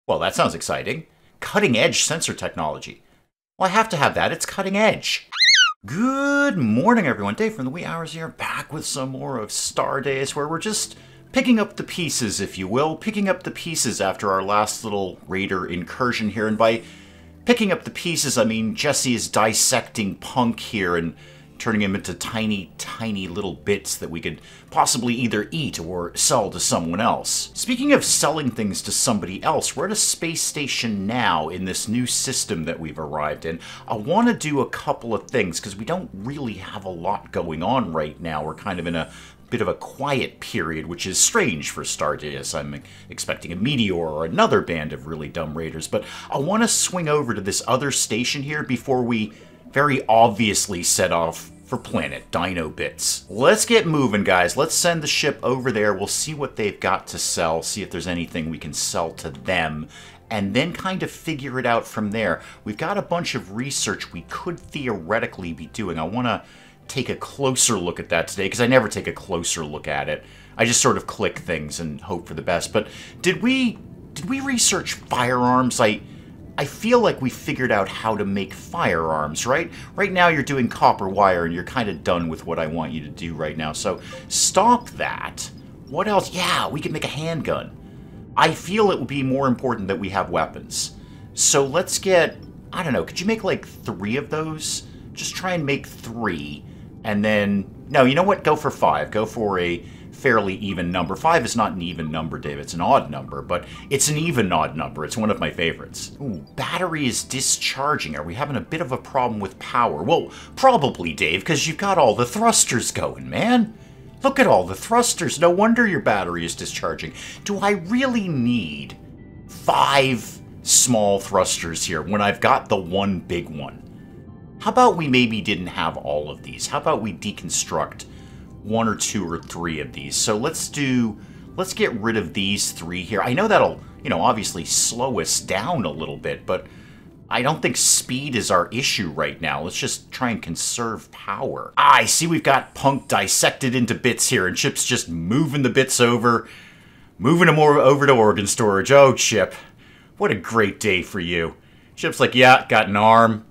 Well, that sounds exciting. Cutting-edge sensor technology. Well, I have to have that. It's cutting edge. Good morning, everyone. Dave from the wee hours here, back with some more of Stardeus, where we're just picking up the pieces, if you will. Picking up the pieces after our last little raider incursion here. And by picking up the pieces, I mean Jesse is dissecting Punk here and turning him into tiny, tiny little bits that we could possibly either eat or sell to someone else. Speaking of selling things to somebody else, we're at a space station now in this new system that we've arrived in. I want to do a couple of things because we don't really have a lot going on right now. We're kind of in a bit of a quiet period, which is strange for Stardeus. I'm expecting a meteor or another band of really dumb raiders, but I want to swing over to this other station here before we very obviously set off for planet Dino Bits. Let's get moving, guys. Let's send the ship over there. We'll see what they've got to sell, see if there's anything we can sell to them, and then kind of figure it out from there. We've got a bunch of research we could theoretically be doing. I want to take a closer look at that today, because I never take a closer look at it. I just sort of click things and hope for the best. But did we research firearms? I feel like we figured out how to make firearms, right? Right now you're doing copper wire and you're kind of done with what I want you to do right now. So stop that. What else? Yeah, we could make a handgun. I feel it would be more important that we have weapons. So let's get, I don't know, could you make like 3 of those? Just try and make 3. And then, no, you know what? Go for 5. Go for a fairly even number. 5 is not an even number, Dave. It's an odd number, but it's an even odd number. It's one of my favorites. Ooh, battery is discharging. Are we having a bit of a problem with power? Well, probably, Dave, because you've got all the thrusters going, man. Look at all the thrusters. No wonder your battery is discharging. Do I really need 5 small thrusters here when I've got the one big one? How about we maybe didn't have all of these? How about we deconstruct 1 or 2 or 3 of these? So let's get rid of these 3 here. I know that'll, you know, obviously slow us down a little bit, but I don't think speed is our issue right now. Let's just try and conserve power. Ah, I see we've got Punk dissected into bits here, and Chip's just moving the bits over, moving them over to organ storage. Oh, Chip, what a great day for you. Chip's like, yeah, got an arm,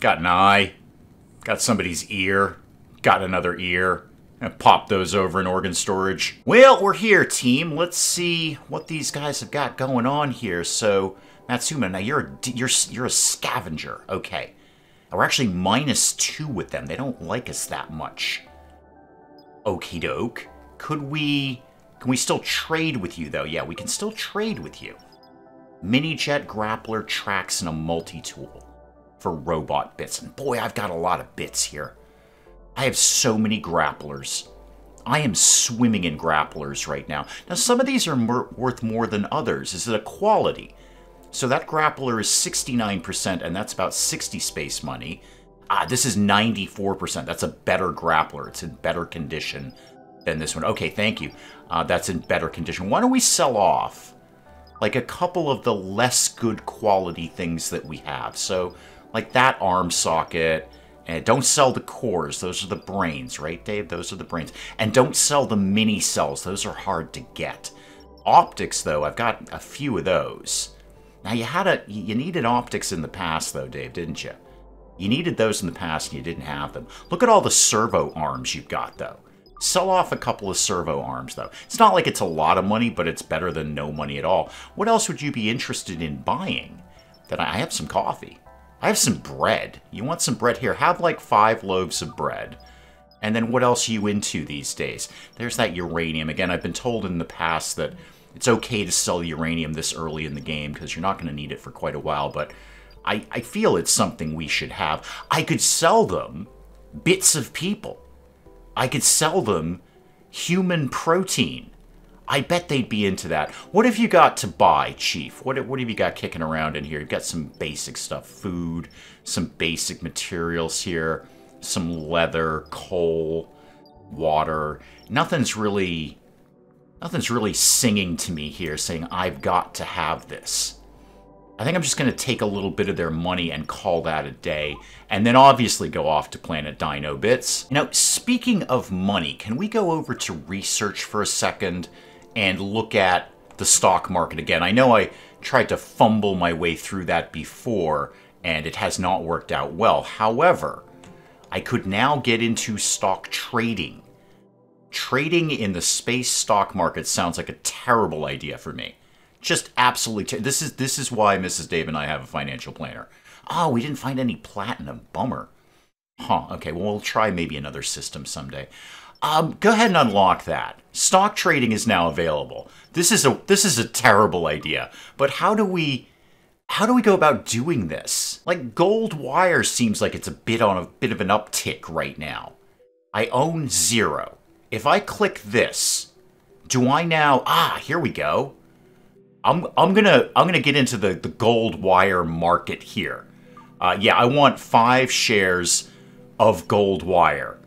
got an eye, got somebody's ear, got another ear. And pop those over in organ storage. Well, we're here, team. Let's see what these guys have got going on here. So, Matsuma, now you're a scavenger. Okay. We're actually -2 with them. They don't like us that much. Okie doke. Can we still trade with you, though? Yeah, we can still trade with you. Mini-jet, grappler, tracks, and a multi-tool for robot bits. And boy, I've got a lot of bits here. I have so many grapplers. I am swimming in grapplers right now. Now, some of these are worth more than others. Is it a quality? So that grappler is 69%, and that's about 60 space money. This is 94%. That's a better grappler. It's in better condition than this one. Okay, thank you. That's in better condition. Why don't we sell off, like, a couple of the less good quality things that we have? So, like that arm socket. And don't sell the cores. Those are the brains, right, Dave? Those are the brains. And don't sell the mini cells. Those are hard to get. Optics, though, I've got a few of those. Now, you needed optics in the past, though, Dave, didn't you? You needed those in the past, and you didn't have them. Look at all the servo arms you've got, though. Sell off a couple of servo arms, though. It's not like it's a lot of money, but it's better than no money at all. What else would you be interested in buying? I have some coffee. I have some bread. You want some bread? Here, have like 5 loaves of bread. And then what else are you into these days? There's that uranium. Again, I've been told in the past that it's okay to sell uranium this early in the game because you're not going to need it for quite a while, but I feel it's something we should have. I could sell them bits of people. I could sell them human protein. I bet they'd be into that. What have you got to buy, Chief? What have you got kicking around in here? You've got some basic stuff. Food, some basic materials here, some leather, coal, water. Nothing's really singing to me here saying, I've got to have this. I think I'm just going to take a little bit of their money and call that a day, and then obviously go off to planet Dino Bits. Now, speaking of money, can we go over to research for a second and look at the stock market again? I know I tried to fumble my way through that before, and it has not worked out well. However, I could now get into stock trading. Trading in the space stock market sounds like a terrible idea for me. Just absolutely. This is why Mrs. Dave and I have a financial planner. Oh, we didn't find any platinum. Bummer. Huh. Okay, well, we'll try maybe another system someday. Go ahead and unlock that. Stock trading is now available. This is a terrible idea. But how do we go about doing this? Like, gold wire seems like it's a bit of an uptick right now. I own 0. If I click this, do I now? Here we go. I'm gonna get into the gold wire market here. Yeah, I want 5 shares of gold wire.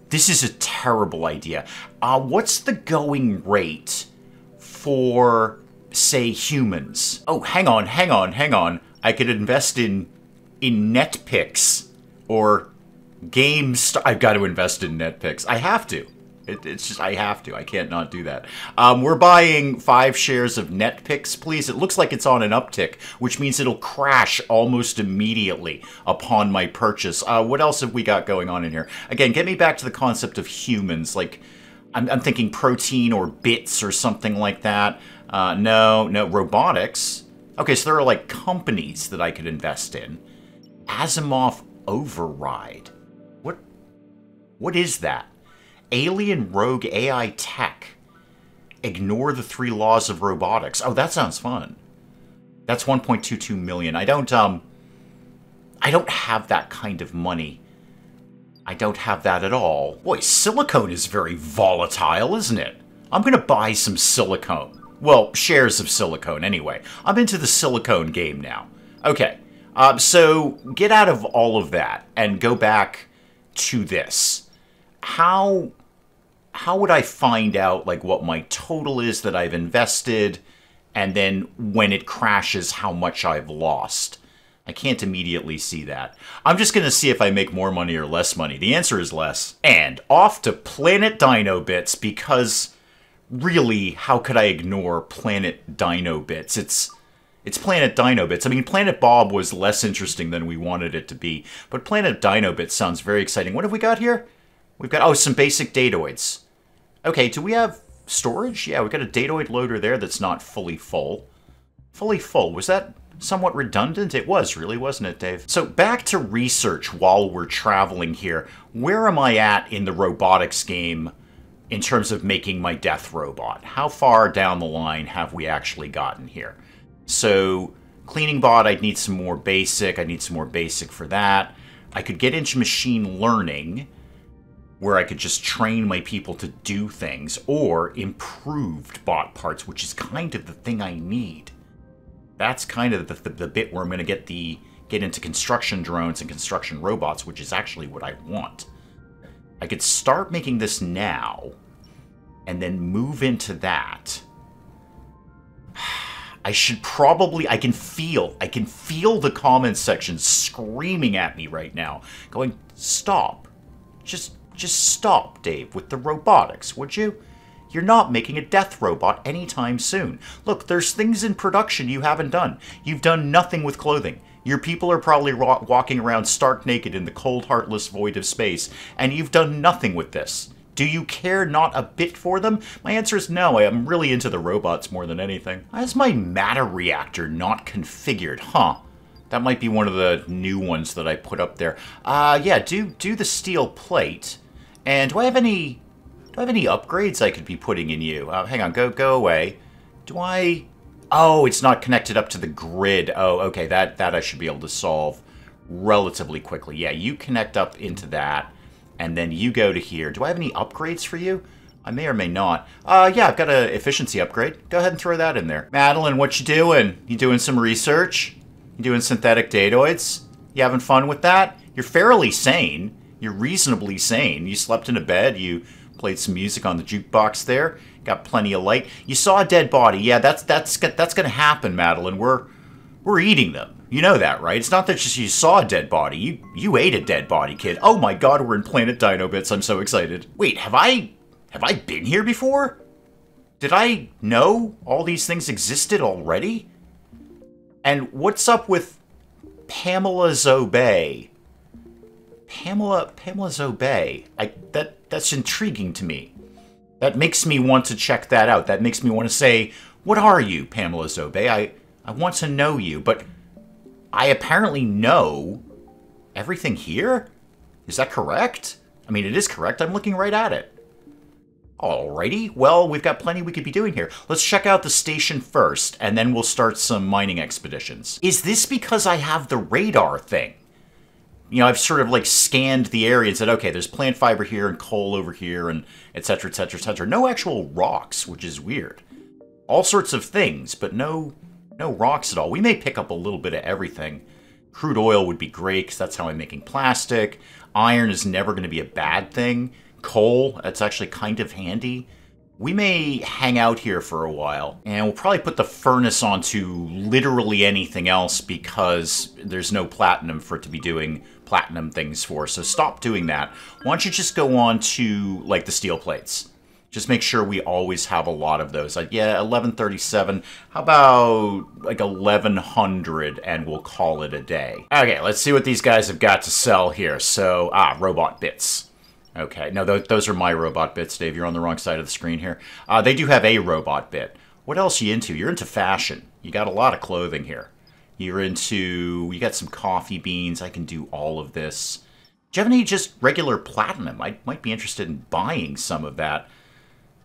This is a terrible idea. What's the going rate for, say, humans? Oh, hang on. I could invest in NetPicks or games. I've got to invest in NetPicks. I have to. It's just, I have to. I can't not do that. We're buying 5 shares of NetPicks, please. It looks like it's on an uptick, which means it'll crash almost immediately upon my purchase. What else have we got going on in here? Again, get me back to the concept of humans. Like, I'm thinking protein or bits or something like that. No, robotics. Okay, so there are like companies that I could invest in. Asimov Override. What is that? Alien Rogue AI Tech. Ignore the 3 laws of robotics. Oh, that sounds fun. That's 1.22 million. I don't have that kind of money. I don't have that at all. Boy, silicone is very volatile, isn't it? I'm gonna buy some silicone. Well, shares of silicone anyway. I'm into the silicone game now. Okay, so get out of all of that and go back to this. How would I find out, like, what my total is that I've invested, and then when it crashes, how much I've lost? I can't immediately see that. I'm just going to see if I make more money or less money. The answer is less. And off to Planet Dino Bits, because really, how could I ignore Planet Dino Bits? It's Planet Dino Bits. I mean, Planet Bob was less interesting than we wanted it to be, but Planet Dino Bits sounds very exciting. What have we got here? We've got, some basic datoids. Okay, do we have storage? Yeah, we've got a datoid loader there that's not fully full. Fully full. Was that somewhat redundant? It was, really, wasn't it, Dave? So back to research while we're traveling here. Where am I at in the robotics game in terms of making my death robot? How far down the line have we actually gotten here? So, cleaning bot, I'd need some more basic. I need some more basic for that. I could get into machine learning, where I could just train my people to do things, or improved bot parts, which is kind of the thing I need. That's kind of the bit where I'm going to get into construction drones and construction robots, which is actually what I want. I could start making this now, and then move into that. I should probably, I can feel the comments section screaming at me right now, going, stop. Just stop, Dave, with the robotics, would you? You're not making a death robot anytime soon. Look, there's things in production you haven't done. You've done nothing with clothing. Your people are probably walking around stark naked in the cold, heartless void of space, and you've done nothing with this. Do you care not a bit for them? My answer is no. I am really into the robots more than anything. Why is my matter reactor not configured? Huh. That might be one of the new ones that I put up there. Yeah, do the steel plate. And do I have any upgrades I could be putting in you? Hang on, go away. Oh, it's not connected up to the grid. Oh, okay, that I should be able to solve relatively quickly. Yeah, you connect up into that, and then you go to here. Do I have any upgrades for you? I may or may not. Yeah, I've got an efficiency upgrade. Go ahead and throw that in there. Madeline, what you doing? You doing some research? You doing synthetic datoids? You having fun with that? You're fairly sane. You're reasonably sane. You slept in a bed. You played some music on the jukebox there. Got plenty of light. You saw a dead body. Yeah, that's gonna happen, Madeline. We're eating them. You know that, right? It's not that just you saw a dead body. You ate a dead body, kid. Oh my God, we're in Planet Dino Bits. I'm so excited. Wait, have I been here before? Did I know all these things existed already? And what's up with Pamela Zobey? Pamela Zobey. That's intriguing to me. That makes me want to check that out. That makes me want to say, what are you, Pamela Zobey? I want to know you, but I apparently know everything here? Is that correct? I mean, it is correct. I'm looking right at it. Alrighty, well, we've got plenty we could be doing here. Let's check out the station first, and then we'll start some mining expeditions. Is this because I have the radar thing? You know, I've sort of like scanned the area and said, okay, there's plant fiber here and coal over here and et cetera, et cetera, et cetera. No actual rocks, which is weird. All sorts of things, but no rocks at all. We may pick up a little bit of everything. Crude oil would be great because that's how I'm making plastic. Iron is never going to be a bad thing. Coal, that's actually kind of handy. We may hang out here for a while, and we'll probably put the furnace onto literally anything else because there's no platinum for it to be doing platinum things for, so stop doing that. Why don't you just go on to, like, the steel plates? Just make sure we always have a lot of those. Like, yeah, 1137. How about, like, 1100, and we'll call it a day. Okay, let's see what these guys have got to sell here. So, robot bits. Okay, no, those are my robot bits, Dave. You're on the wrong side of the screen here. They do have a robot bit. What else are you into? You're into fashion. You got a lot of clothing here. You got some coffee beans. I can do all of this. Do you have any just regular platinum? I might be interested in buying some of that.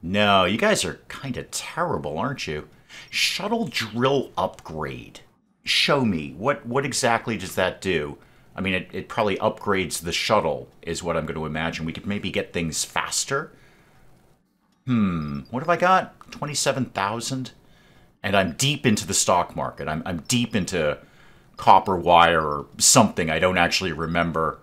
No, you guys are kind of terrible, aren't you? Shuttle drill upgrade. Show me. What exactly does that do? I mean, it probably upgrades the shuttle, is what I'm going to imagine. We could maybe get things faster. What have I got? 27,000? And I'm deep into the stock market. I'm deep into copper wire or something. I don't actually remember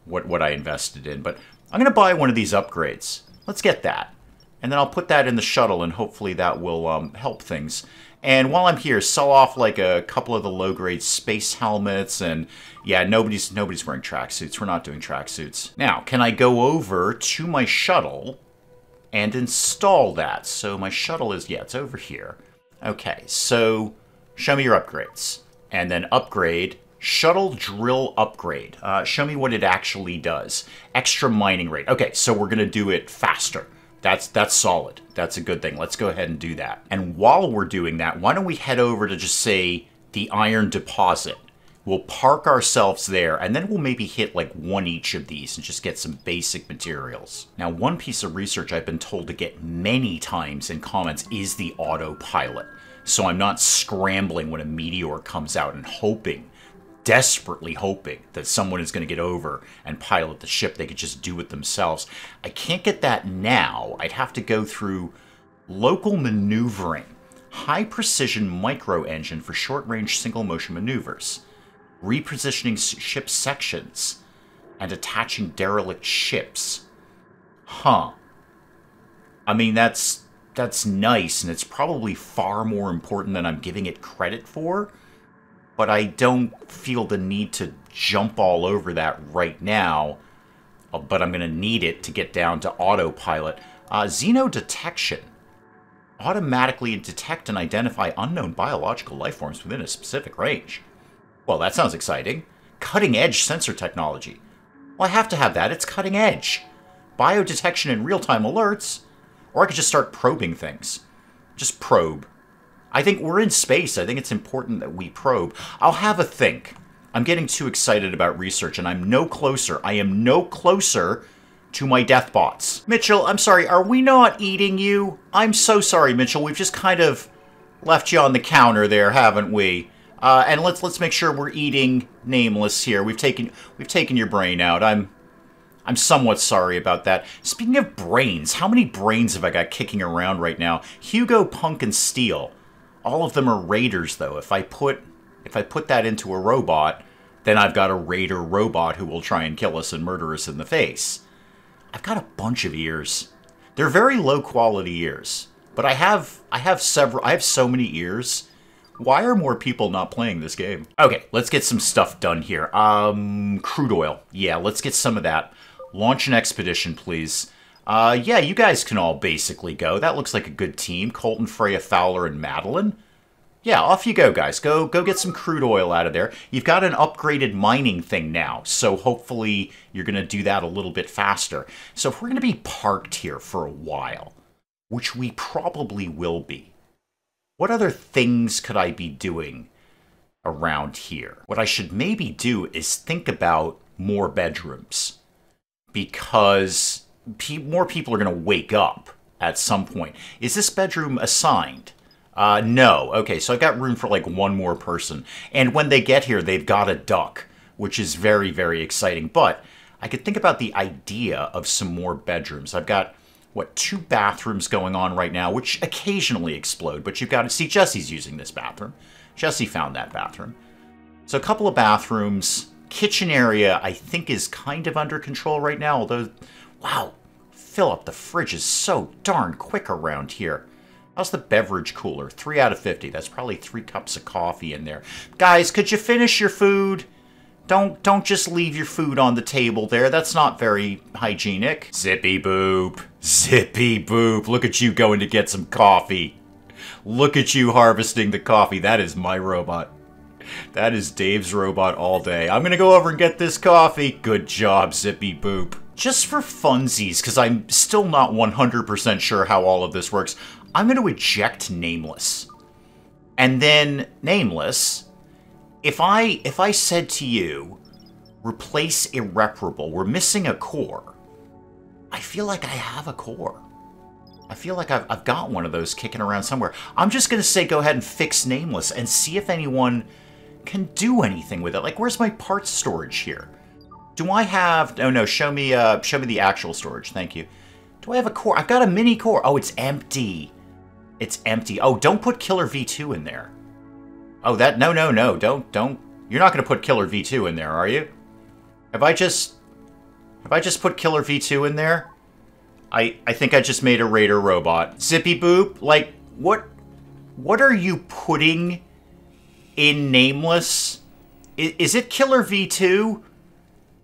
what I invested in. But I'm going to buy one of these upgrades. Let's get that. And then I'll put that in the shuttle, and hopefully that will help things. And while I'm here, sell off like a couple of the low-grade space helmets, and yeah, nobody's wearing tracksuits. We're not doing tracksuits. Now, can I go over to my shuttle and install that? So my shuttle is, yeah, it's over here. Okay, so show me your upgrades. And then upgrade, shuttle drill upgrade. Show me what it actually does. Extra mining rate. Okay, so we're going to do it faster. That's solid. That's a good thing. Let's go ahead and do that. And while we're doing that, why don't we head over to just say the iron deposit. We'll park ourselves there, and then we'll maybe hit like one each of these and just get some basic materials. Now, one piece of research I've been told to get many times in comments is the autopilot. So I'm not scrambling when a meteor comes out and hoping, desperately hoping, that someone is going to get over and pilot the ship. They could just do it themselves. I can't get that now. I'd have to go through local maneuvering, high precision micro engine for short range single motion maneuvers, repositioning ship sections, and attaching derelict ships. Huh. I mean, that's nice, and it's probably far more important than I'm giving it credit for. But I don't feel the need to jump all over that right now. But I'm going to need it to get down to autopilot. Xenodetection. Automatically detect and identify unknown biological life forms within a specific range. Well, that sounds exciting. Cutting edge sensor technology. Well, I have to have that. It's cutting edge. Biodetection and real-time alerts. Or I could just start probing things. Just probe. I think we're in space. I think it's important that we probe. I'll have a think. I'm getting too excited about research, and I'm no closer. I am no closer to my death bots. Mitchell, I'm sorry, are we not eating you? I'm so sorry, Mitchell. We've just kind of left you on the counter there, haven't we? And let's make sure we're eating Nameless here. We've taken your brain out. I'm somewhat sorry about that. Speaking of brains, how many brains have I got kicking around right now? Hugo, Punk, and Steel. All of them are raiders, though. If I put that into a robot, then I've got a raider robot who will try and kill us and murder us in the face. I've got a bunch of ears. They're very low quality ears, but I have so many ears. Why are more people not playing this game? Okay, let's get some stuff done here. Crude oil. Yeah, let's get some of that. Launch an expedition, please. Yeah, you guys can all basically go. That looks like a good team. Colton, Freya, Fowler, and Madeline. Yeah, off you go, guys. Go get some crude oil out of there. You've got an upgraded mining thing now, so hopefully you're going to do that a little bit faster. So if we're going to be parked here for a while, which we probably will be, what other things could I be doing around here? What I should maybe do is think about more bedrooms, because more people are going to wake up at some point. Is this bedroom assigned? No. Okay, so I've got room for like one more person. And when they get here, they've got a duck, which is very, very exciting. But I could think about the idea of some more bedrooms. I've got, what, 2 bathrooms going on right now, which occasionally explode. But you've got to see, Jesse's using this bathroom. Jesse found that bathroom. So a couple of bathrooms. Kitchen area, I think, is kind of under control right now. Although, wow, fill up the fridge is so darn quick around here. How's the beverage cooler? 3 out of 50. That's probably 3 cups of coffee in there. Guys, could you finish your food? Don't just leave your food on the table there. That's not very hygienic. Zippy boop. Zippy boop. Look at you going to get some coffee. Look at you harvesting the coffee. That is my robot. That is Dave's robot all day. I'm going to go over and get this coffee. Good job, Zippy boop. Just for funsies, because I'm still not 100% sure how all of this works, I'm going to eject Nameless. And then, Nameless, if I said to you, replace Irreparable, we're missing a core, I feel like I have a core. I feel like I've got one of those kicking around somewhere. I'm just going to say go ahead and fix Nameless and see if anyone can do anything with it. Like, where's my parts storage here? Do I have... Oh, no, show me the actual storage. Thank you. Do I have a core? I've got a mini core. Oh, it's empty. It's empty. Oh, don't put Killer V2 in there. Oh, that... No. Don't. You're not going to put Killer V2 in there, are you? Have I just put Killer V2 in there? I think I just made a Raider robot. Zippy Boop, like, what are you putting in Nameless? Is it Killer V2?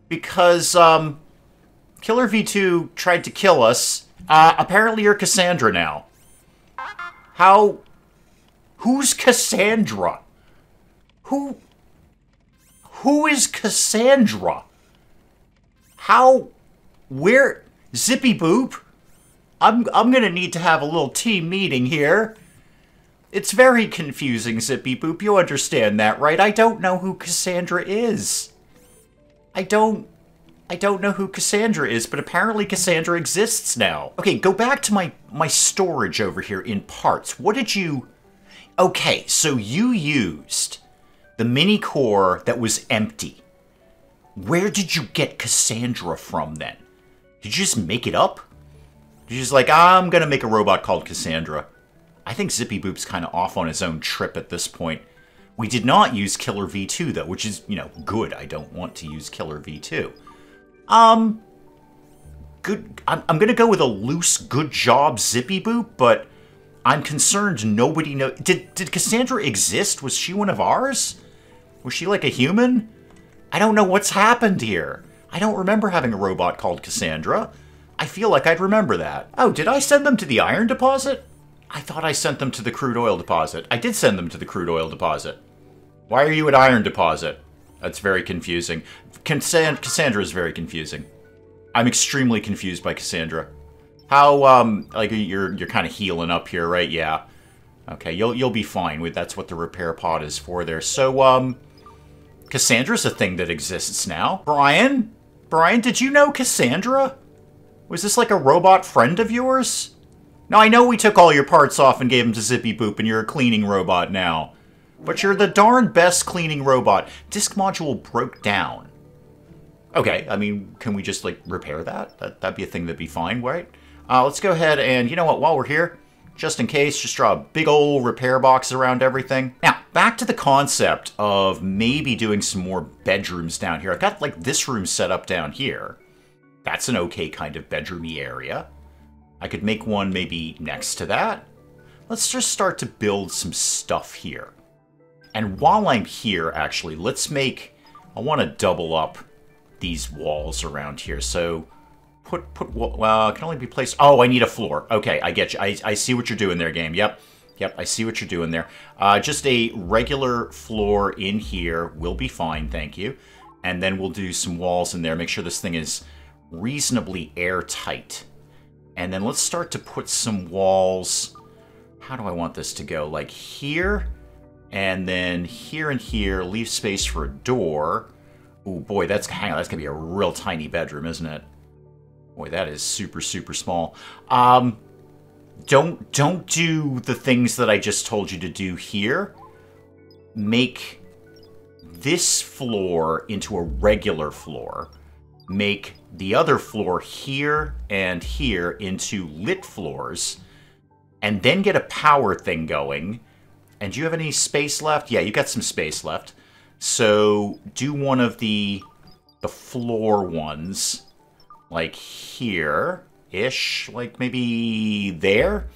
Because, Killer V2 tried to kill us. Apparently you're Cassandra now. Who's Cassandra? Who is Cassandra? Where... Zippy Boop, I'm gonna need to have a little team meeting here. It's very confusing, Zippy Boop. You understand that, right? I don't know who Cassandra is. I don't know who Cassandra is, but apparently Cassandra exists now. Okay, go back to my storage over here in parts. What did you... Okay, so you used the mini core that was empty. Where did you get Cassandra from then? Did you just make it up? Did you just like, I'm gonna make a robot called Cassandra? I think Zippy Boop's kind of off on his own trip at this point. We did not use Killer V2 though, which is, you know, good. I don't want to use Killer V2. Good. I'm gonna go with a loose good job Zippy Boop, but I'm concerned nobody knows. Did Cassandra exist? Was she one of ours? Was she like a human? I don't know what's happened here. I don't remember having a robot called Cassandra. I feel like I'd remember that. Oh, did I send them to the iron deposit? I thought I sent them to the crude oil deposit. I did send them to the crude oil deposit. Why are you at iron deposit? That's very confusing. Cassandra is very confusing. I'm extremely confused by Cassandra. How, like, you're kind of healing up here, right? Yeah. Okay, you'll be fine with that's what the repair pod is for there. So, Cassandra's a thing that exists now. Brian, did you know Cassandra? Was this like a robot friend of yours? Now, I know we took all your parts off and gave them to Zippy Boop, and you're a cleaning robot now. But you're the darn best cleaning robot. Disk module broke down. Okay, I mean, can we just, like, repair that? That'd be a thing that'd be fine, right? Let's go ahead and, you know what, while we're here, just in case, just draw a big old repair box around everything. Now, back to the concept of maybe doing some more bedrooms down here. I've got, like, this room set up down here. That's an okay kind of bedroomy area. I could make one maybe next to that. Let's just start to build some stuff here. And while I'm here, actually, let's make... I want to double up these walls around here. So, well, it can only be placed... Oh, I need a floor. Okay, I get you. I see what you're doing there, game. Yep. Yep, I see what you're doing there. Just a regular floor in here will be fine, thank you. And then we'll do some walls in there. Make sure this thing is reasonably airtight. And then let's start to put some walls. How do I want this to go? Like here, and then here and here. Leave space for a door. Oh boy, hang on, that's gonna be a real tiny bedroom, isn't it? Boy, that is super, super small. Don't do the things that I just told you to do here. Make this floor into a regular floor. Make the other floor here and here into lit floors. And then get a power thing going. And do you have any space left? Yeah, you got some space left. So do one of the floor ones. Like here-ish. Like maybe there?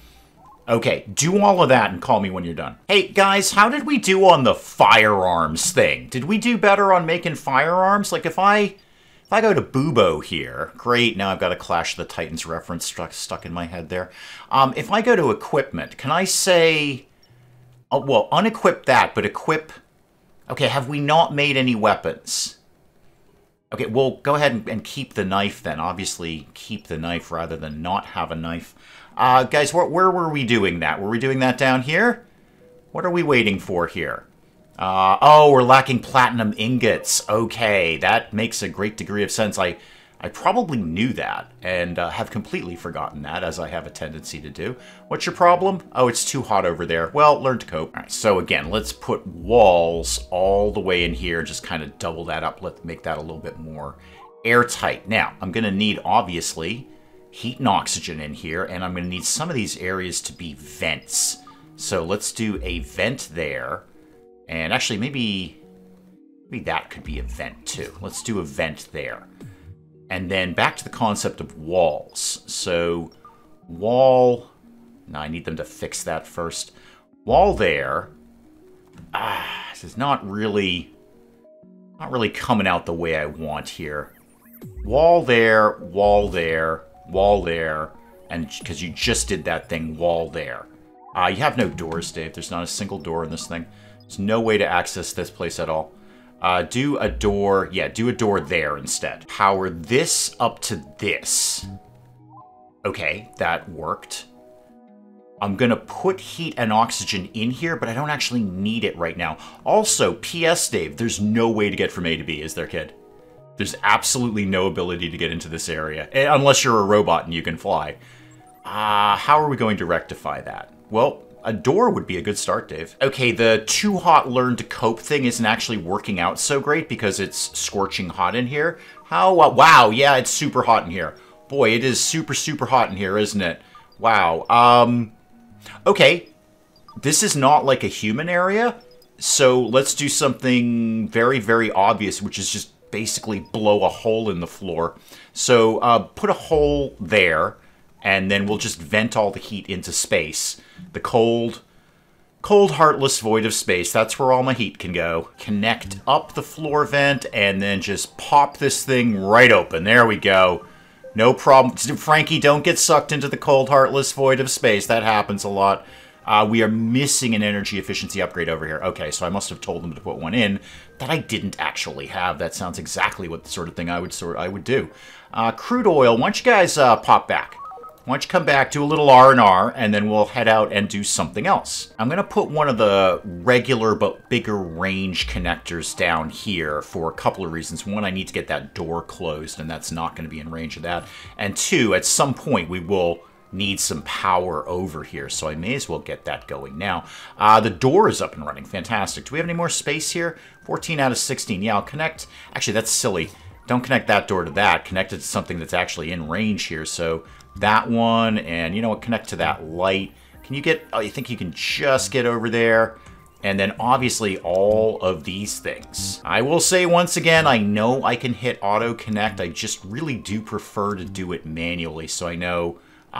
Okay, do all of that and call me when you're done. Hey, guys, how did we do on the firearms thing? Did we do better on making firearms? Like, if I go to Bubo here, great, now I've got a Clash of the Titans reference stuck in my head there. If I go to equipment, can I say... Oh, well, unequip that, but equip... Okay, have we not made any weapons? Okay, well, go ahead and keep the knife then. Obviously, keep the knife rather than not have a knife. Guys, where were we doing that? Were we doing that down here? What are we waiting for here? Oh, we're lacking platinum ingots. Okay, that makes a great degree of sense. I probably knew that and have completely forgotten that, as I have a tendency to do. What's your problem? Oh, it's too hot over there. Well, learn to cope. All right, so again, let's put walls all the way in here. Just kind of double that up. Let's make that a little bit more airtight. Now, I'm going to need, obviously, heat and oxygen in here, and I'm going to need some of these areas to be vents. So let's do a vent there. And actually, maybe that could be a vent too. Let's do a vent there. And then back to the concept of walls. So wall... No, I need them to fix that first. Wall there. This is not really coming out the way I want here. Wall there, wall there, wall there. And because you just did that thing, wall there. You have no doors, Dave. There's not a single door in this thing. There's no way to access this place at all. Do a door... Yeah, do a door there instead. Power this up to this. Okay, that worked. I'm going to put heat and oxygen in here, but I don't actually need it right now. Also, P.S. Dave, there's no way to get from A to B, is there, kid? There's absolutely no ability to get into this area. Unless you're a robot and you can fly. How are we going to rectify that? Well, a door would be a good start, Dave. Okay, the too hot learn to cope thing isn't actually working out so great because it's scorching hot in here. How? Wow, yeah, it's super hot in here. Boy, it is super, super hot in here, isn't it? Wow. Okay, this is not like a human area, so let's do something very, very obvious, which is just basically blow a hole in the floor. So put a hole there, and then we'll just vent all the heat into space. The cold, heartless void of space. That's where all my heat can go. Connect up the floor vent, and then just pop this thing right open. There we go. No problem. Frankie, don't get sucked into the cold, heartless void of space. That happens a lot. We are missing an energy efficiency upgrade over here. Okay, so I must have told them to put one in that I didn't actually have. That sounds exactly what the sort of thing I would do. Crude oil. Why don't you guys pop back? Why don't you come back, do a little R&R, and then we'll head out and do something else. I'm going to put one of the regular but bigger range connectors down here for a couple of reasons. One, I need to get that door closed, and that's not going to be in range of that. And two, at some point we will need some power over here, so I may as well get that going now. The door is up and running. Fantastic. Do we have any more space here? 14 out of 16. Yeah, I'll connect. Actually, that's silly. Don't connect that door to that. Connect it to something that's actually in range here, so... That one, and you know what, connect to that light. Can you get, oh, you think you can just get over there? And then obviously all of these things. I will say once again, I know I can hit auto connect. I just really do prefer to do it manually. So I know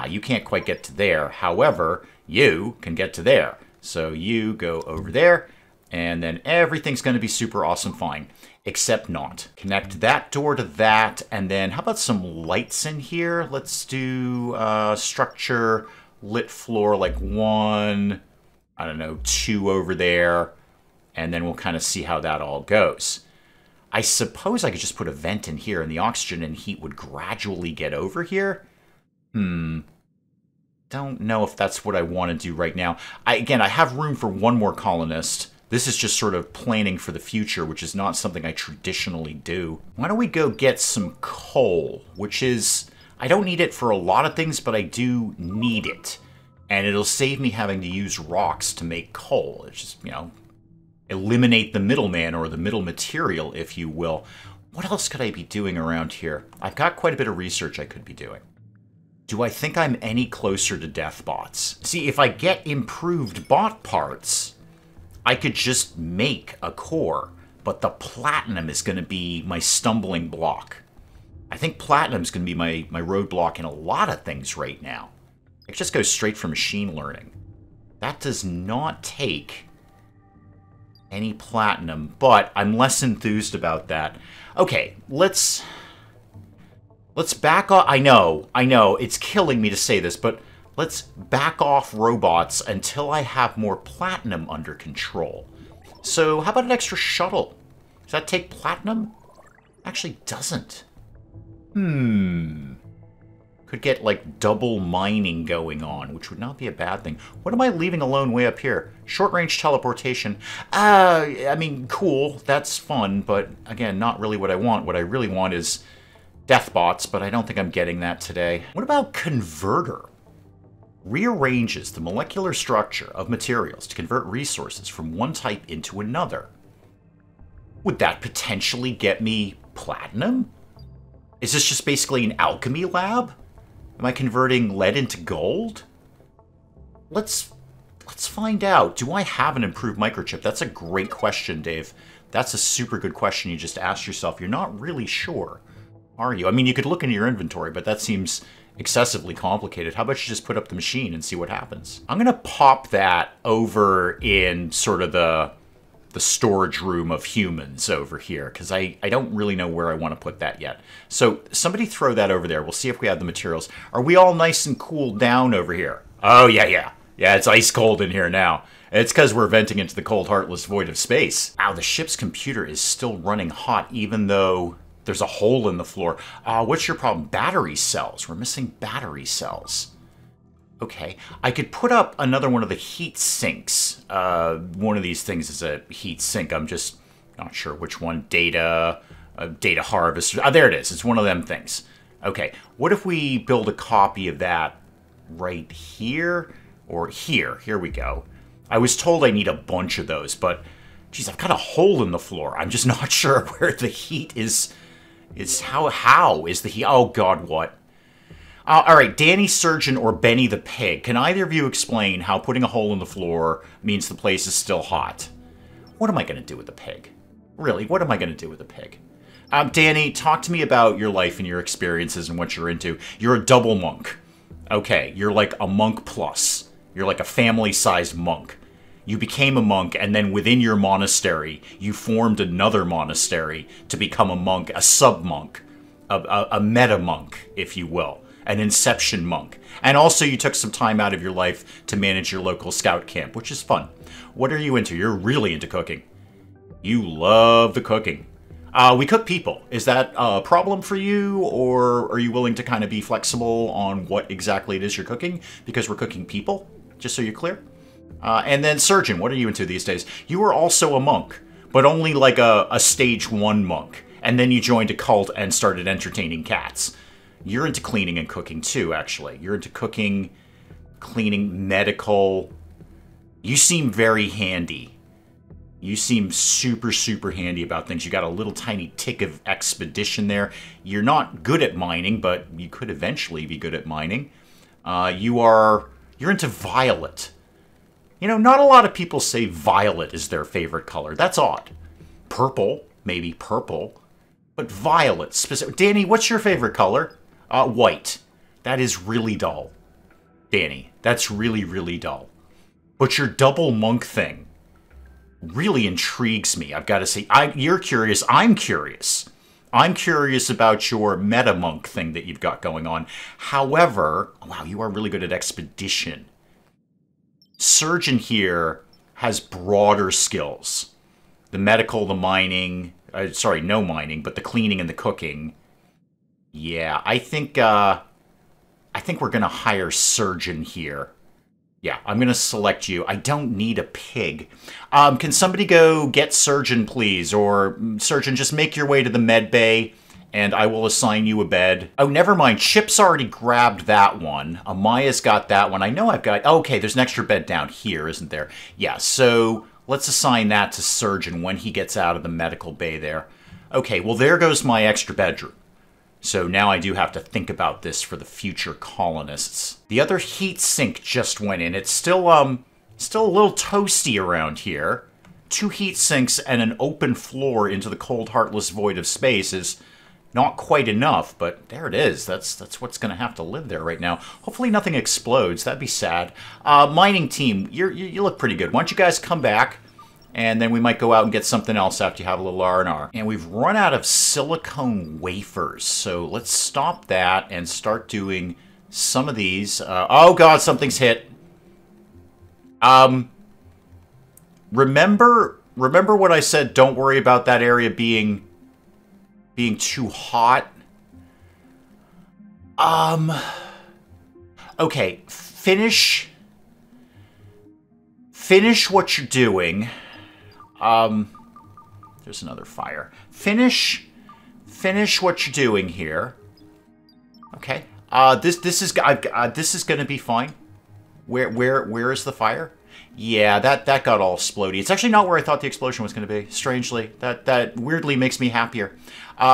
you can't quite get to there. However, you can get to there. So you go over there, and then everything's going to be super awesome fine. Except not. Connect that door to that, and then how about some lights in here? Let's do structure, lit floor, like 1, I don't know, 2 over there, and then we'll kind of see how that all goes. I suppose I could just put a vent in here and the oxygen and heat would gradually get over here. Don't know if that's what I want to do right now. Again, I have room for 1 more colonist. This is just sort of planning for the future, which is not something I traditionally do. Why don't we go get some coal, which is... I don't need it for a lot of things, but I do need it. And it'll save me having to use rocks to make coal. It's just, you know, eliminate the middleman or the middle material, if you will. What else could I be doing around here? I've got quite a bit of research I could be doing. Do I think I'm any closer to death bots? See, if I get improved bot parts, I could just make a core, but the platinum is going to be my stumbling block. I think platinum is going to be my roadblock in a lot of things right now. It just goes straight for machine learning. That does not take any platinum, but I'm less enthused about that. Okay, let's back off. I know, it's killing me to say this, but let's back off robots until I have more platinum under control. So how about an extra shuttle? Does that take platinum? Actually doesn't. Could get, like, double mining going on, which would not be a bad thing. What am I leaving alone way up here? Short-range teleportation. I mean, cool. That's fun, but, again, not really what I want. What I really want is death bots, but I don't think I'm getting that today. What about converter? Rearranges the molecular structure of materials to convert resources from one type into another. Would that potentially get me platinum? Is this just basically an alchemy lab? Am I converting lead into gold? Let's find out. Do I have an improved microchip? That's a great question, Dave. That's a super good question you just asked yourself. You're not really sure, are you? I mean, you could look into your inventory, but that seems excessively complicated. How about you just put up the machine and see what happens? I'm going to pop that over in sort of the storage room of humans over here, because I don't really know where I want to put that yet. So somebody throw that over there. We'll see if we have the materials. Are we all nice and cooled down over here? Oh, yeah. Yeah, it's ice cold in here now. It's because we're venting into the cold, heartless void of space. Wow, the ship's computer is still running hot, even though there's a hole in the floor. What's your problem? Battery cells. We're missing battery cells. Okay, I could put up another one of the heat sinks. One of these things is a heat sink. I'm just not sure which one. Data harvester. There it is. It's one of them things. Okay, what if we build a copy of that right here or here? Here we go. I was told I need a bunch of those, but geez, I've got a hole in the floor. I'm just not sure where the heat is. How is the heat? Oh God, what? All right, Danny Surgeon or Benny the Pig, can either of you explain how putting a hole in the floor means the place is still hot? What am I going to do with the pig? Really, what am I going to do with the pig? Danny, talk to me about your life and your experiences and what you're into. You're a double monk. Okay, you're like a monk plus. You're like a family-sized monk. You became a monk, and then within your monastery, you formed another monastery to become a monk, a sub-monk, a meta-monk, if you will. An inception monk. And also you took some time out of your life to manage your local scout camp, which is fun. What are you into? You're really into cooking. You love the cooking. We cook people. Is that a problem for you, or are you willing to kind of be flexible on what exactly it is you're cooking? Because we're cooking people, just so you're clear. And then Surgeon, what are you into these days? You were also a monk, but only like a stage 1 monk. And then you joined a cult and started entertaining cats. You're into cleaning and cooking too, actually. You're into cooking, cleaning, medical. You seem very handy. You seem super, super handy about things. You got a little tiny tick of expedition there. You're not good at mining, but you could eventually be good at mining. You're into violet. You know, not a lot of people say violet is their favorite color. That's odd. Purple, maybe purple, but violet specific. Danny, what's your favorite color? White. That is really dull. Danny, that's really, really dull. But your double monk thing really intrigues me, I've got to say. You're curious, I'm curious. I'm curious about your meta monk thing that you've got going on. However, wow, you are really good at expedition. Surgeon here has broader skills. The medical, the mining, sorry, no mining, but the cleaning and the cooking. Yeah, I think we're going to hire Surgeon here. Yeah, I'm going to select you. I don't need a pig. Can somebody go get Surgeon, please? Or, Surgeon, just make your way to the med bay, and I will assign you a bed. Oh, never mind. Chip's already grabbed that one. Amaya's got that one. I know I've got... Oh, okay, there's an extra bed down here, isn't there? Yeah, so let's assign that to Surgeon when he gets out of the medical bay there. Okay, well, there goes my extra bedroom. So now I do have to think about this for the future colonists. The other heat sink just went in. It's still a little toasty around here. 2 heat sinks and an open floor into the cold, heartless void of space is not quite enough, but there it is. That's what's going to have to live there right now. Hopefully nothing explodes. That'd be sad. Mining team, you look pretty good. Why don't you guys come back? And then we might go out and get something else after you have a little R&R. And we've run out of silicone wafers. So let's stop that and start doing some of these. Oh, God, something's hit. Remember what I said? Don't worry about that area being too hot. Okay, finish what you're doing. There's another fire. Finish what you're doing here. Okay. This is going to be fine. Where is the fire? Yeah, that got all explodey. It's actually not where I thought the explosion was going to be. Strangely, that weirdly makes me happier.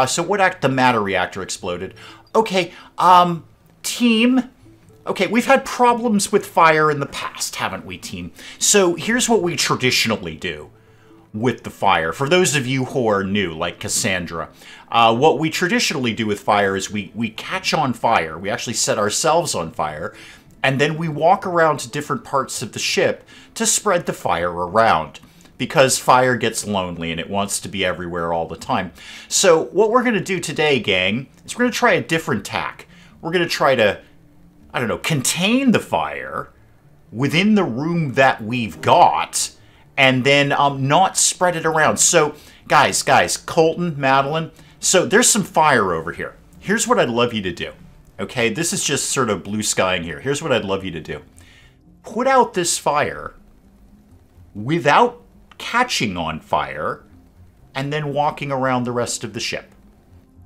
So the matter reactor exploded. Okay. Team. Okay, we've had problems with fire in the past, haven't we, team? So here's what we traditionally do with the fire. For those of you who are new, like Cassandra, what we traditionally do with fire is we catch on fire. We actually set ourselves on fire, and then we walk around to different parts of the ship to spread the fire around, because fire gets lonely and it wants to be everywhere all the time. So what we're going to do today, gang, is we're going to try a different tack. We're going to try to, I don't know, contain the fire within the room that we've got, and then not spread it around. So, guys, Colton, Madeline, so there's some fire over here. Here's what I'd love you to do. Okay, this is just sort of blue skying here. Here's what I'd love you to do. Put out this fire without catching on fire, and then walking around the rest of the ship.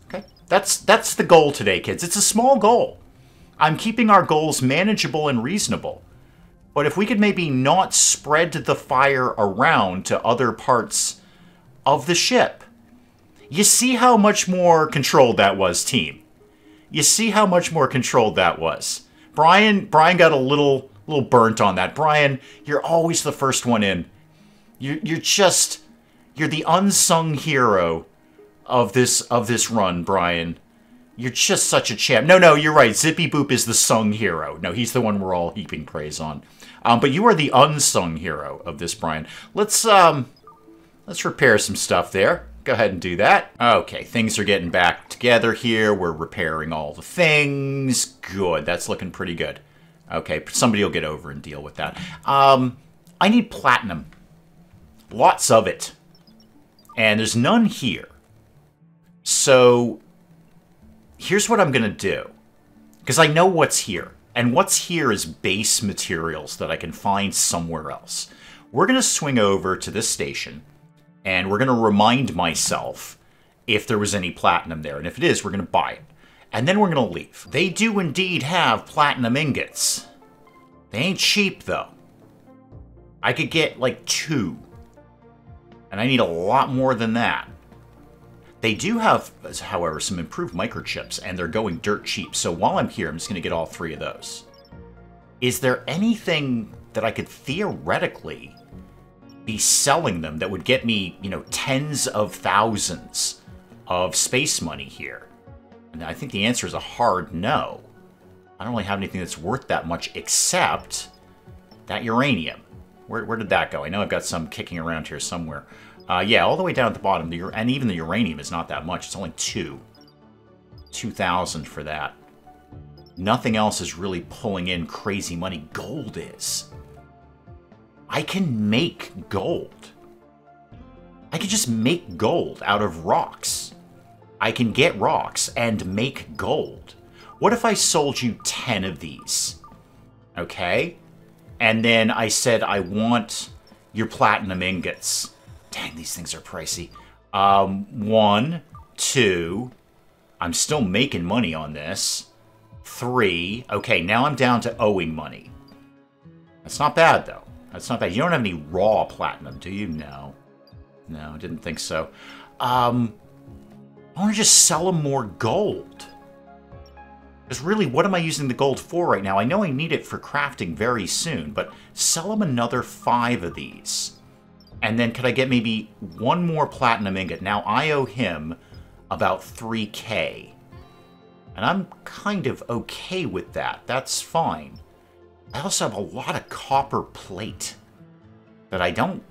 Okay, that's the goal today, kids. It's a small goal. I'm keeping our goals manageable and reasonable. But if we could maybe not spread the fire around to other parts of the ship. You see how much more controlled that was, team. You see how much more controlled that was. Brian got a little burnt on that. Brian, you're always the first one in. You're the unsung hero of this run, Brian. You're just such a champ. No, you're right. Zippy Boop is the sung hero. No, he's the one we're all heaping praise on. But you are the unsung hero of this, Brian. Let's repair some stuff there. Go ahead and do that. Okay, things are getting back together here. We're repairing all the things. Good, that's looking pretty good. Okay, somebody will get over and deal with that. I need platinum. Lots of it. And there's none here. So, here's what I'm going to do. Because I know what's here. And what's here is base materials that I can find somewhere else. We're going to swing over to this station, and we're going to remind myself if there was any platinum there. And if it is, we're going to buy it. And then we're going to leave. They do indeed have platinum ingots. They ain't cheap, though. I could get, like, 2. And I need a lot more than that. They do have, however, some improved microchips, and they're going dirt cheap. So while I'm here, I'm just going to get all 3 of those. Is there anything that I could theoretically be selling them that would get me, tens of thousands of space money here? And I think the answer is a hard no. I don't really have anything that's worth that much except that uranium. Where did that go? I know I've got some kicking around here somewhere. Yeah, all the way down at the bottom. And even the uranium is not that much. It's only 2,000 for that. Nothing else is really pulling in crazy money. Gold is. I can make gold. I can just make gold out of rocks. I can get rocks and make gold. What if I sold you 10 of these? Okay? And then I said, I want your platinum ingots. Dang, these things are pricey. 1, 2. I'm still making money on this. 3. Okay, now I'm down to owing money. That's not bad, though. That's not bad. You don't have any raw platinum, do you? No. No, didn't think so. I want to just sell them more gold. Because really, what am I using the gold for right now? I know I need it for crafting very soon, but sell them another 5 of these. And then could I get maybe 1 more platinum ingot? Now I owe him about 3K. And I'm kind of okay with that. That's fine. I also have a lot of copper plate that I don't,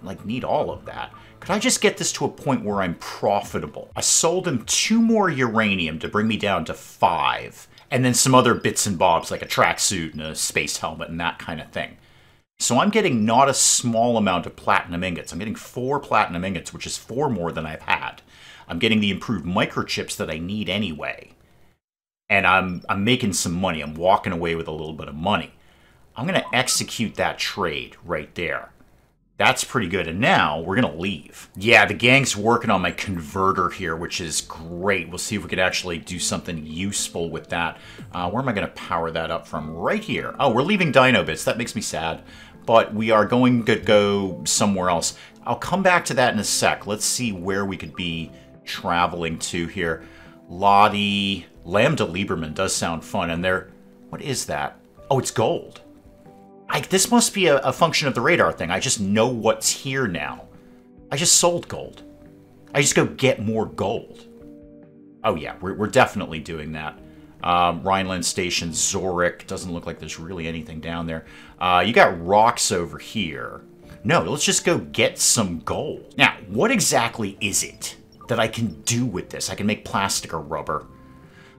like, need all of that. Could I just get this to a point where I'm profitable? I sold him 2 more uranium to bring me down to 5. And then some other bits and bobs, like a tracksuit and a space helmet and that kind of thing. So I'm getting not a small amount of platinum ingots. I'm getting 4 platinum ingots, which is 4 more than I've had. I'm getting the improved microchips that I need anyway. And I'm making some money. I'm walking away with a little bit of money. I'm going to execute that trade right there. That's pretty good. And now we're going to leave. Yeah, the gang's working on my converter here, which is great. We'll see if we could actually do something useful with that. Where am I going to power that up from? Right here. Oh, we're leaving Dino Bits. That makes me sad. But we are going to go somewhere else. I'll come back to that in a sec. Let's see where we could be traveling to here. Lottie... Lambda Lieberman does sound fun, and they're... What is that? Oh, it's gold. This must be a function of the radar thing. I just know what's here now. I just sold gold. I just go get more gold. Oh yeah, we're definitely doing that. Rhineland Station, Zurich. Doesn't look like there's really anything down there. You got rocks over here. No, let's just go get some gold. Now, what exactly is it that I can do with this? I can make plastic or rubber.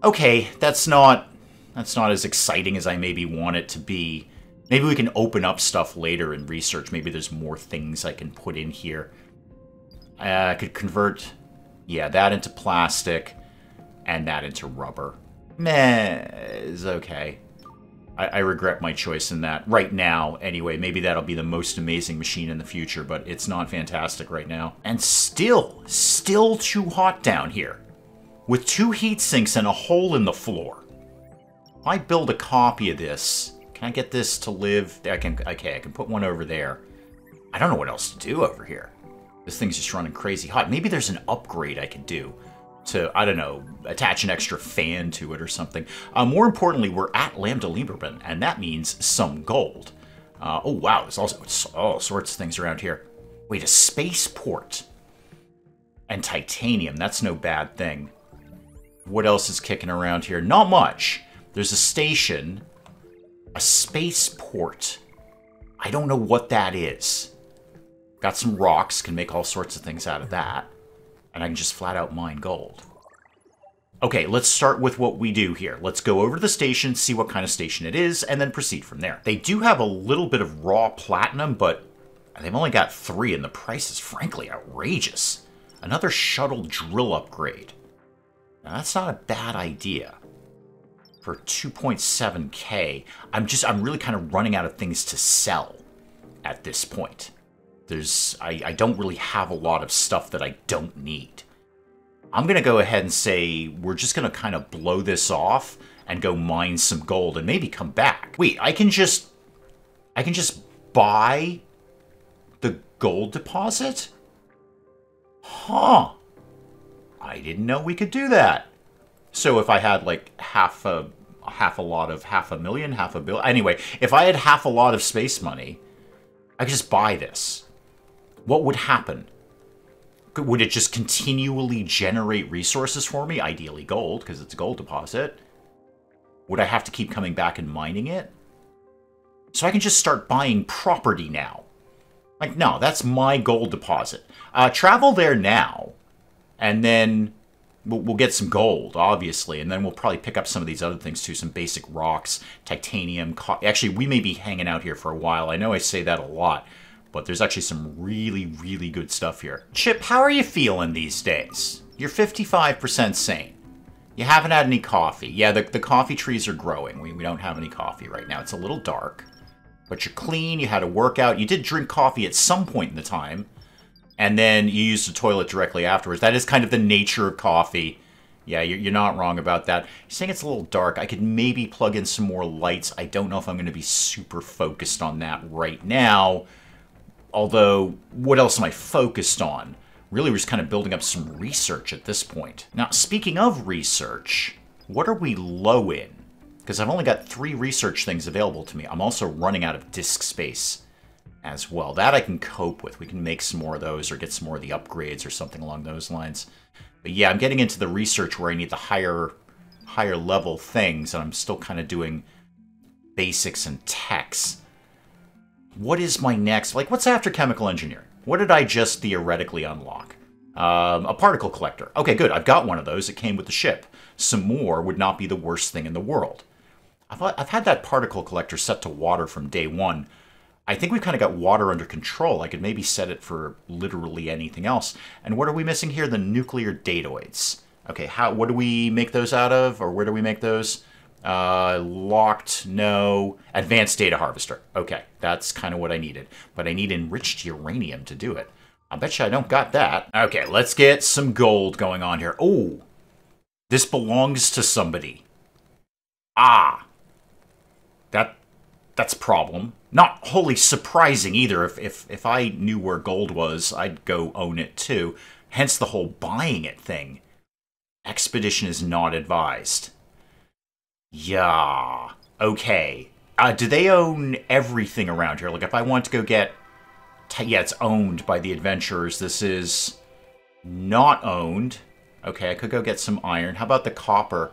Okay, that's not as exciting as I maybe want it to be. Maybe we can open up stuff later and research. Maybe there's more things I can put in here. I could convert, yeah, that into plastic and that into rubber. Meh, is okay. I regret my choice in that. Right now, anyway, maybe that'll be the most amazing machine in the future, but it's not fantastic right now. And still too hot down here. With 2 heat sinks and a hole in the floor. If I build a copy of this, can I get this to live? Okay, I can put one over there. I don't know what else to do over here. This thing's just running crazy hot. Maybe there's an upgrade I could do to, I don't know, attach an extra fan to it or something. More importantly, we're at Lambda Lieberman, and that means some gold. Oh, wow, there's also all sorts of things around here. Wait, a spaceport and titanium. That's no bad thing. What else is kicking around here? Not much. There's a station, a spaceport. I don't know what that is. Got some rocks, can make all sorts of things out of that. And I can just flat out mine gold. Okay, let's start with what we do here. Let's go over to the station, see what kind of station it is, and then proceed from there. They do have a little bit of raw platinum, but they've only got 3, and the price is frankly outrageous. Another shuttle drill upgrade. Now, that's not a bad idea. For 2.7K, I'm really kind of running out of things to sell at this point. I don't really have a lot of stuff that I don't need. I'm going to go ahead and say we're just going to kind of blow this off and go mine some gold and maybe come back. Wait, I can just buy the gold deposit? Huh. I didn't know we could do that. So if I had like half a lot of $500,000, $500 million. Anyway, if I had half a lot of space money, I could just buy this. What would happen? Would it just continually generate resources for me? Ideally gold, because it's a gold deposit. Would I have to keep coming back and mining it? So I can just start buying property now. Like, no, that's my gold deposit. Travel there now, and then we'll get some gold, obviously, and then we'll probably pick up some of these other things too, some basic rocks, titanium. Actually, we may be hanging out here for a while. I know I say that a lot, but there's actually some really, really good stuff here. Chip, how are you feeling these days? You're 55% sane. You haven't had any coffee. Yeah, the coffee trees are growing. We don't have any coffee right now. It's a little dark. But you're clean, you had a workout. You did drink coffee at some point in the time. And then you used the toilet directly afterwards. That is kind of the nature of coffee. Yeah, you're not wrong about that. You're saying it's a little dark. I could maybe plug in some more lights. I don't know if I'm going to be super focused on that right now. Although, what else am I focused on? Really, we're just kind of building up some research at this point. Now, speaking of research, what are we low in? Because I've only got 3 research things available to me. I'm also running out of disk space as well. That I can cope with. We can make some more of those or get some more of the upgrades or something along those lines. But yeah, I'm getting into the research where I need the higher level things, and I'm still kind of doing basics and techs. What is my next? Like, what's after chemical engineering? What did I just theoretically unlock? A particle collector. Okay, good. I've got one of those. It came with the ship. Some more would not be the worst thing in the world. I've had that particle collector set to water from day one. I think we've kind of got water under control. I could maybe set it for literally anything else. And what are we missing here? The nuclear datoids. Okay, what do we make those out of? Or where do we make those? Locked, no. Advanced data harvester. Okay, that's kind of what I needed. But I need enriched uranium to do it. I bet you I don't got that. Okay, let's get some gold going on here. Oh, this belongs to somebody. Ah. That's a problem. Not wholly surprising either. If I knew where gold was, I'd go own it too. Hence the whole buying it thing. Expedition is not advised. Yeah. Okay. Do they own everything around here? Like if I want to go get... Yeah, it's owned by the adventurers. This is not owned. Okay, I could go get some iron. How about the copper?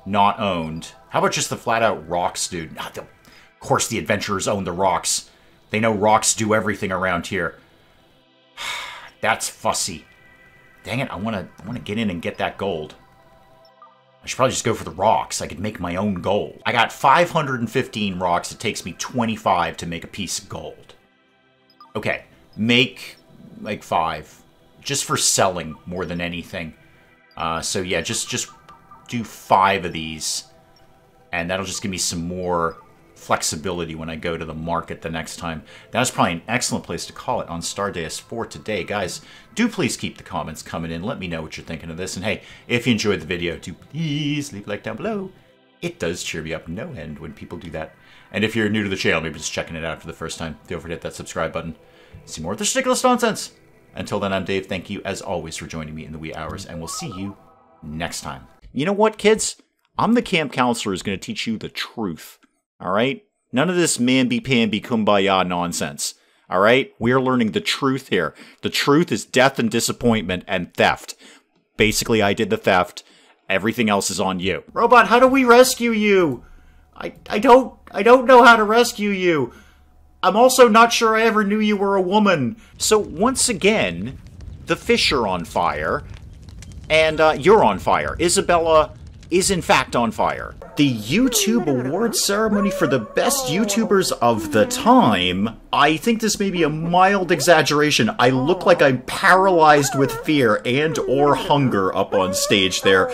Not owned. How about just the flat-out rocks, dude? Of course the adventurers own the rocks. They know rocks do everything around here. That's fussy. Dang it, I want to get in and get that gold. I should probably just go for the rocks. I could make my own gold. I got 515 rocks. It takes me 25 to make a piece of gold. Okay, make like 5. Just for selling more than anything. So yeah, just do 5 of these. And that'll just give me some more flexibility when I go to the market the next time. That's probably an excellent place to call it on Stardeus for today. Guys, do please keep the comments coming in. Let me know what you're thinking of this. And hey, if you enjoyed the video, do please leave a like down below. It does cheer me up no end when people do that. And if you're new to the channel, maybe just checking it out for the first time, feel free to hit that subscribe button. See more of this ridiculous nonsense. Until then, I'm Dave. Thank you, as always, for joining me in the wee hours, and we'll see you next time. You know what, kids? I'm the camp counselor who's going to teach you the truth. All right? None of this mamby-pamby kumbaya nonsense. All right? We're learning the truth here. The truth is death and disappointment and theft. Basically, I did the theft. Everything else is on you. Robot, how do we rescue you? I don't know how to rescue you. I'm also not sure I ever knew you were a woman. So once again, the fish are on fire, and you're on fire. Isabella is in fact on fire. The YouTube award ceremony for the best YouTubers of the time. I think this may be a mild exaggeration. I look like I'm paralyzed with fear and or hunger up on stage there.